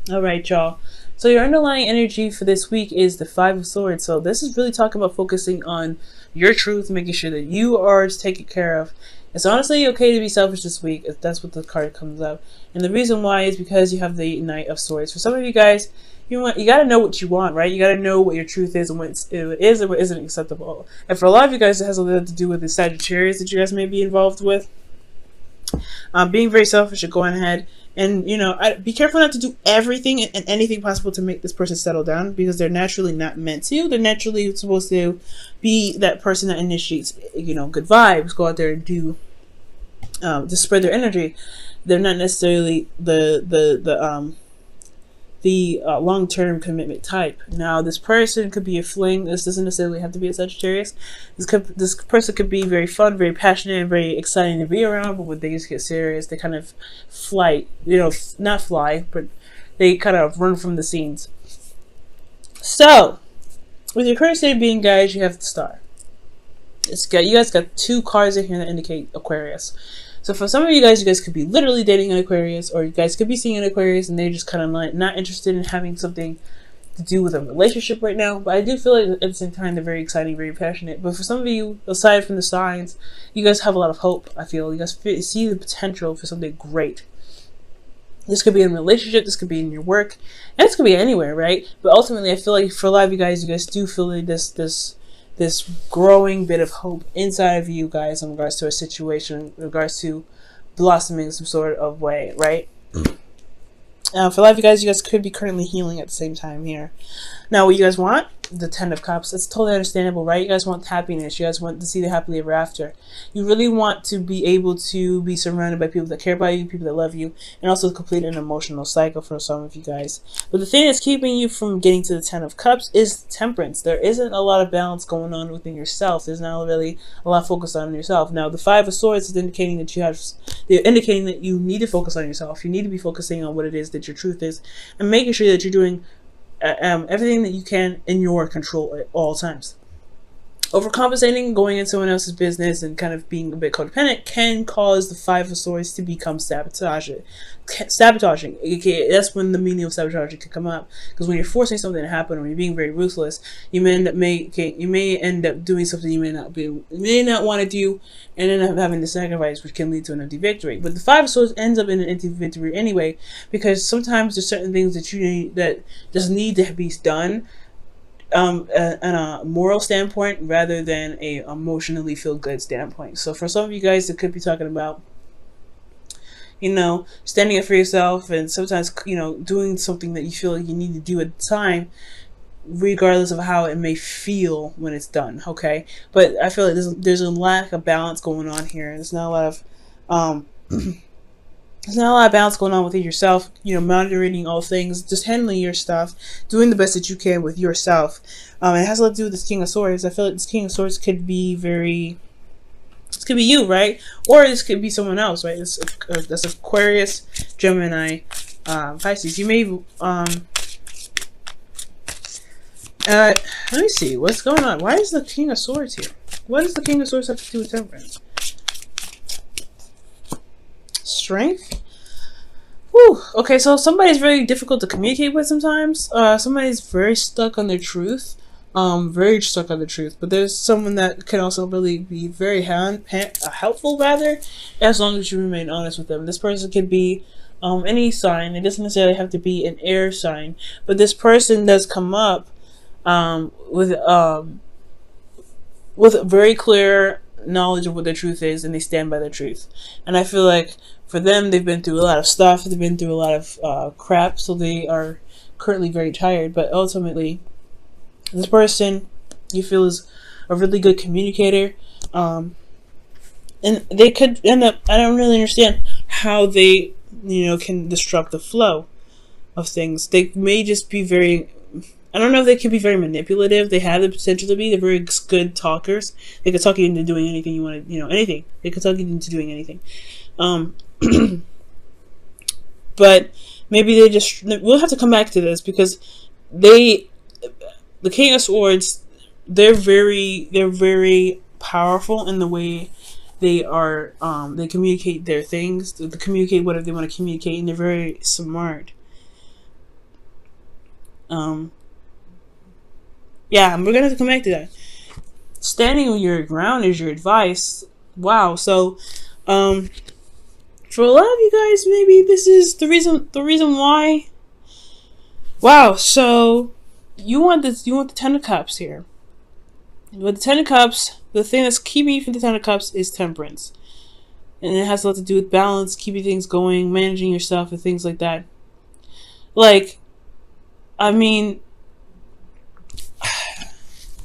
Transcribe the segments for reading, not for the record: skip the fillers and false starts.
All right, y'all. So your underlying energy for this week is the Five of Swords. So this is really talking about focusing on your truth, making sure that you are taken care of. It's honestly okay to be selfish this week, if that's what the card comes up. And the reason why is because you have the Knight of Swords. For some of you guys, you got to know what you want, right? You got to know what your truth is and what it is and what isn't acceptable. And for a lot of you guys, it has a lot to do with the Sagittarius that you guys may be involved with. Being very selfish and going ahead and be careful not to do everything and anything possible to make this person settle down, because they're naturally not meant to. They're naturally supposed to be that person that initiates good vibes, go out there and do to spread their energy. They're not necessarily the long-term commitment type. Now, this person could be a fling. This doesn't necessarily have to be a Sagittarius. This person could be very fun, very passionate, and very exciting to be around, but when things get serious, they kind of not fly, but they kind of run from the scenes. So, with your current state of being, guys, you have the Star. You guys got two cards in here that indicate Aquarius. So for some of you guys could be literally dating an Aquarius, or you guys could be seeing an Aquarius and they're just kind of like not interested in having something to do with a relationship right now. But I do feel like at the same time they're very exciting, very passionate. But for some of you, aside from the signs, you guys have a lot of hope. I feel you guys see the potential for something great. This could be in a relationship, this could be in your work, and this could be anywhere, right? But ultimately, I feel like for a lot of you guys do feel like this growing bit of hope inside of you guys in regards to a situation, in regards to blossoming some sort of way, right? For a lot of you guys could be currently healing at the same time here. Now, what you guys want? The Ten of Cups. It's totally understandable, right? You guys want happiness. You guys want to see the happily ever after. You really want to be able to be surrounded by people that care about you, people that love you, and also complete an emotional cycle for some of you guys. But the thing that's keeping you from getting to the Ten of Cups is temperance. There isn't a lot of balance going on within yourself. There's not really a lot of focus on yourself. Now, the Five of Swords is indicating that they're indicating that you need to focus on yourself. You need to be focusing on what it is that your truth is, and making sure that you're doing everything that you can in your control at all times. Overcompensating, going in someone else's business, and kind of being a bit codependent can cause the Five of Swords to become sabotaging. That's when the meaning of sabotaging can come up. Because when you're forcing something to happen, or you're being very ruthless, you may end up doing something you may not want to do, and end up having to sacrifice, which can lead to an empty victory. But the Five of Swords ends up in an empty victory anyway, because sometimes there's certain things that just need to be done on a moral standpoint rather than a emotionally feel good standpoint. So for some of you guys, it could be talking about standing up for yourself, and sometimes doing something that you feel like you need to do at the time, regardless of how it may feel when it's done. Okay, but I feel like there's a lack of balance going on here. There's not a lot of there's not a lot of balance going on within yourself, monitoring all things, just handling your stuff, doing the best that you can with yourself. It has a lot to do with this King of Swords. I feel like this King of Swords could be this could be you, right? Or this could be someone else, right? That's Aquarius, Gemini, Pisces. You may, let me see, what's going on? Why is the King of Swords here? What does the King of Swords have to do with temperance? Strength. Whew. Okay, so somebody's very difficult to communicate with sometimes. Somebody's very stuck on their truth. Very stuck on the truth. But there's someone that can also really be very helpful, rather, as long as you remain honest with them. This person could be any sign. It doesn't necessarily have to be an air sign. But this person does come up with very clear knowledge of what their truth is, and they stand by their truth. And I feel like for them, they've been through a lot of stuff, they've been through a lot of crap, so they are currently very tired. But ultimately, this person you feel is a really good communicator, and they could end up, I don't really understand how they can disrupt the flow of things. They may just be very, I don't know if they can be very manipulative. They have the potential to be. They're very good talkers. They could talk you into doing anything you want to, anything. They could talk you into doing anything. But maybe we'll have to come back to this, because the King of Swords, they're very powerful in the way they communicate their things. They communicate whatever they want to communicate, and they're very smart. Um, yeah, we're gonna have to come back to that. Standing on your ground is your advice. Wow. So, um, for a lot of you guys, maybe this is the reason. The reason why. Wow. So, you want this? You want the Ten of Cups here. With the Ten of Cups, the thing that's keeping you from the Ten of Cups is temperance, and it has a lot to do with balance, keeping things going, managing yourself, and things like that. Like, I mean,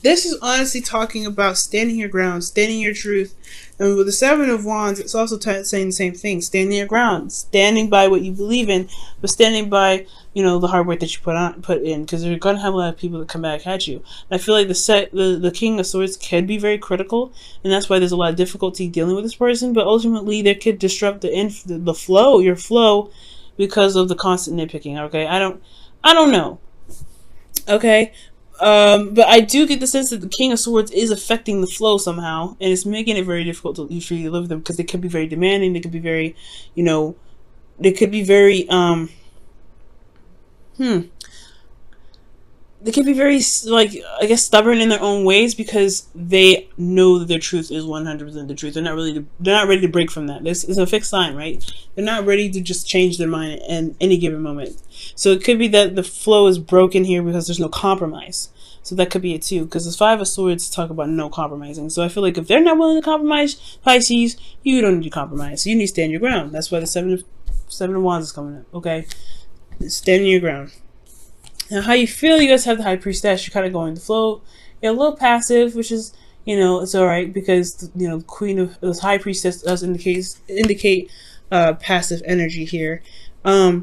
this is honestly talking about standing your ground, standing your truth. And with the Seven of Wands, it's also saying the same thing: standing your ground, standing by what you believe in, but standing by, you know, the hard work that you put in, because you're gonna have a lot of people that come back at you. And I feel like the King of Swords can be very critical, and that's why there's a lot of difficulty dealing with this person. But ultimately, they could disrupt the flow, your flow, because of the constant nitpicking. Okay, I don't know. Okay, but I do get the sense that the King of Swords is affecting the flow somehow, and it's making it very difficult to usually live with them, because they could be very demanding. They could be very, you know, they could be very they can be very, like, I guess, stubborn in their own ways, because they know that their truth is 100% the truth. They're not ready to break from that. This is a fixed sign, right? They're not ready to just change their mind in any given moment. So it could be that the flow is broken here because there's no compromise. So that could be it too, because the Five of Swords talk about no compromising. So I feel like if they're not willing to compromise, Pisces, you don't need to compromise. You need to stand your ground. That's why the Seven of Wands is coming up. Okay, stand your ground. Now, how you feel? You guys have the High Priestess. You're kind of going with the flow. You're a little passive, which is, you know, it's all right, because, you know, Queen of the High Priestess does indicate passive energy here. So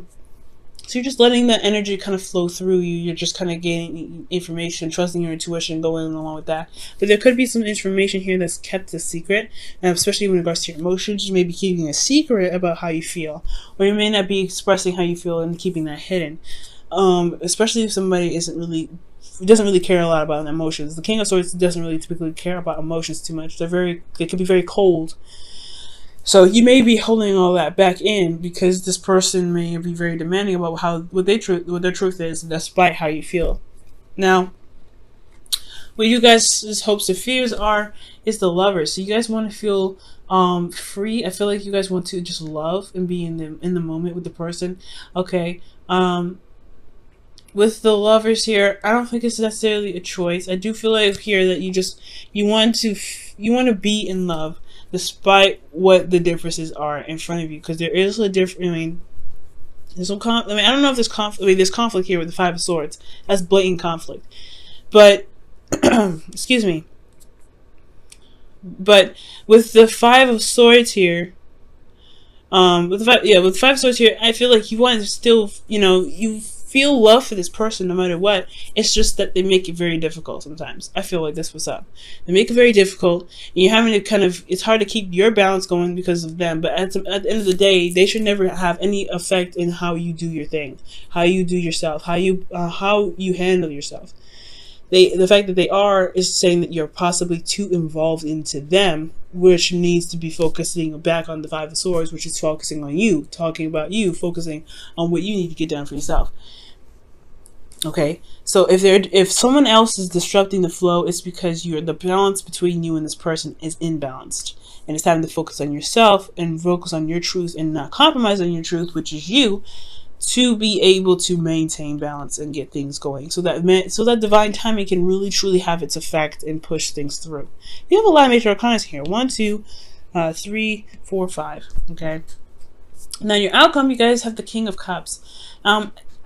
you're just letting that energy kind of flow through you. You're just kind of gaining information, trusting your intuition, going along with that. But there could be some information here that's kept a secret, and especially in regards to your emotions. You may be keeping a secret about how you feel, or you may not be expressing how you feel and keeping that hidden. Especially if somebody doesn't really care a lot about emotions. The King of Swords doesn't really typically care about emotions too much. They can be very cold. So you may be holding all that back in, because this person may be very demanding about what their truth is, despite how you feel. Now, what you guys' hopes and fears is the Lovers. So you guys want to feel free. I feel like you guys want to just love and be in the moment with the person. Okay. With the Lovers here, I don't think it's necessarily a choice. I do feel like here that you want to be in love, despite what the differences are in front of you, because there is a difference. I mean, there's some I don't know if there's conflict. I mean, there's conflict here with the Five of Swords. That's blatant conflict. But excuse me. But with the Five of Swords here, with the Five of Swords here, I feel like you want to still, you feel love for this person no matter what. It's just that they make it very difficult sometimes. I feel like this was up. They make it very difficult, and you're having to it's hard to keep your balance going because of them. But at the end of the day, they should never have any effect in how you do your thing, how you do yourself, how you handle yourself. The fact that they are is saying that you're possibly too involved into them, which needs to be focusing back on the Five of Swords, which is focusing on you, talking about you, focusing on what you need to get done for yourself. Okay, so if someone else is disrupting the flow, it's because the balance between you and this person is imbalanced, and it's time to focus on yourself and focus on your truth and not compromise on your truth, which is you, to be able to maintain balance and get things going, so that divine timing can really truly have its effect and push things through. You have a lot of major arcana here: 1, 2, 3, 4, 5. Okay, now your outcome, you guys have the King of Cups.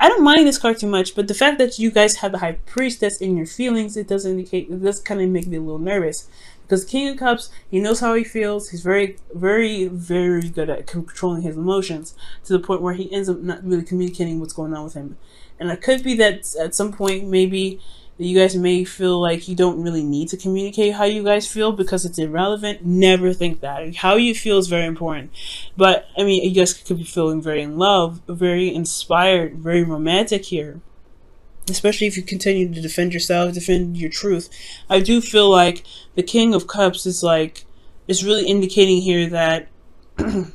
I don't mind this card too much, but the fact that you guys have the High Priestess in your feelings, it does kind of make me a little nervous. Because the King of Cups, he knows how he feels. He's very, very, very good at controlling his emotions, to the point where he ends up not really communicating what's going on with him. And it could be that at some point, maybe you guys may feel like you don't really need to communicate how you guys feel because it's irrelevant. Never think that. How you feel is very important. But, I mean, you guys could be feeling very in love, very inspired, very romantic here. Especially if you continue to defend yourself, defend your truth. I do feel like the King of Cups is really indicating here that you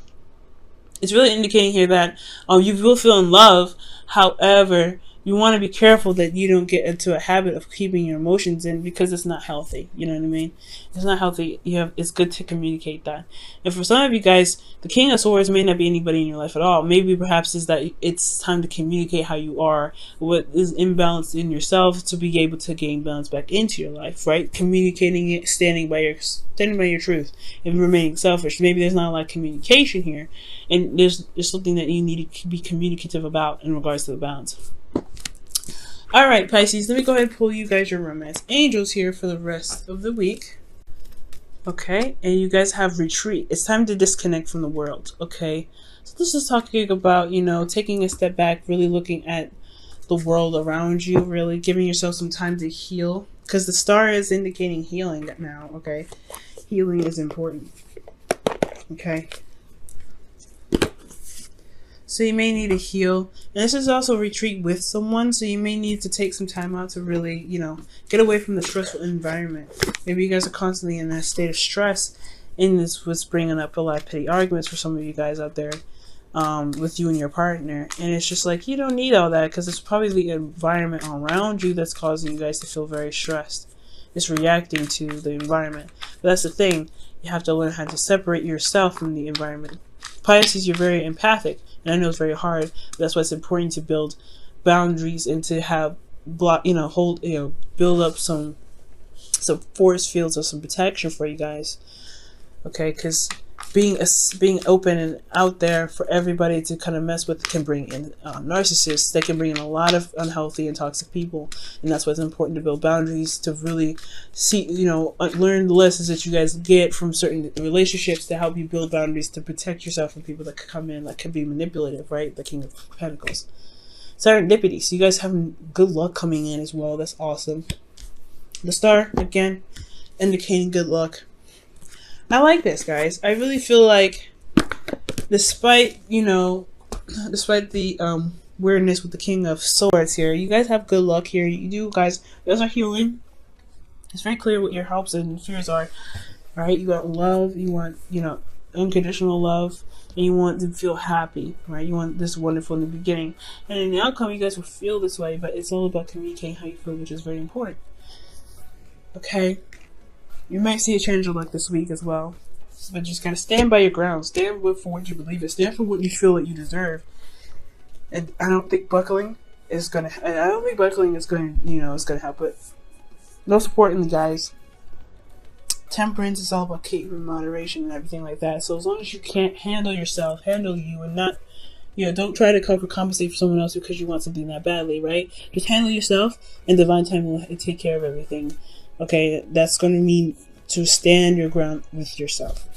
will feel in love. However, you want to be careful that you don't get into a habit of keeping your emotions in, because it's not healthy. You know what I mean? It's not healthy. It's good to communicate that. And for some of you guys, the King of Swords may not be anybody in your life at all. Maybe perhaps is that it's time to communicate how you are, what is imbalanced in yourself, to be able to gain balance back into your life, right? Communicating it, standing by your truth, and remaining selfish. Maybe there's not a lot of communication here, and there's something that you need to be communicative about in regards to the balance. All right, Pisces, let me go ahead and pull you guys your romance angels here for the rest of the week. Okay, and you guys have retreat. It's time to disconnect from the world. Okay, so this is talking about, you know, taking a step back, really looking at the world around you, really giving yourself some time to heal, because the star is indicating healing now. Okay, healing is important. Okay, so you may need to heal, and this is also retreat with someone, so you may need to take some time out to really, you know, get away from the stressful environment. Maybe you guys are constantly in a state of stress, and this was bringing up a lot of petty arguments for some of you guys out there, with you and your partner, and it's just like, you don't need all that, because it's probably the environment around you that's causing you guys to feel very stressed. It's reacting to the environment. But that's the thing, you have to learn how to separate yourself from the environment. Pisces, you're very empathic, and I know it's very hard, but that's why it's important to build boundaries and to have build up some force fields of some protection for you guys. Okay, because being open and out there for everybody to kind of mess with can bring in narcissists. They can bring in a lot of unhealthy and toxic people, and that's why it's important to build boundaries, to really see, you know, learn the lessons that you guys get from certain relationships to help you build boundaries to protect yourself from people that could come in that could be manipulative, right? The King of Pentacles. Serendipity. So you guys have good luck coming in as well. That's awesome. The star, again, indicating good luck. I like this, guys. I really feel like, despite the weirdness with the King of Swords here, you guys have good luck here. You guys are healing. It's very clear what your hopes and fears are. Right? You want love. You want, you know, unconditional love, and you want to feel happy. Right? You want this wonderful in the beginning, and in the outcome, you guys will feel this way. But it's all about communicating how you feel, which is very important. Okay. You might see a change of luck this week as well. But just gotta stand by your ground. Stand for what you believe in. Stand for what you feel that you deserve. And I don't think buckling is gonna help. But most importantly, guys, temperance is all about keeping moderation and everything like that. So as long as you can't handle yourself, handle you, and not, you know, don't try to compensate for someone else because you want something that badly, right? Just handle yourself, and divine time will take care of everything. Okay, that's going to mean to stand your ground with yourself.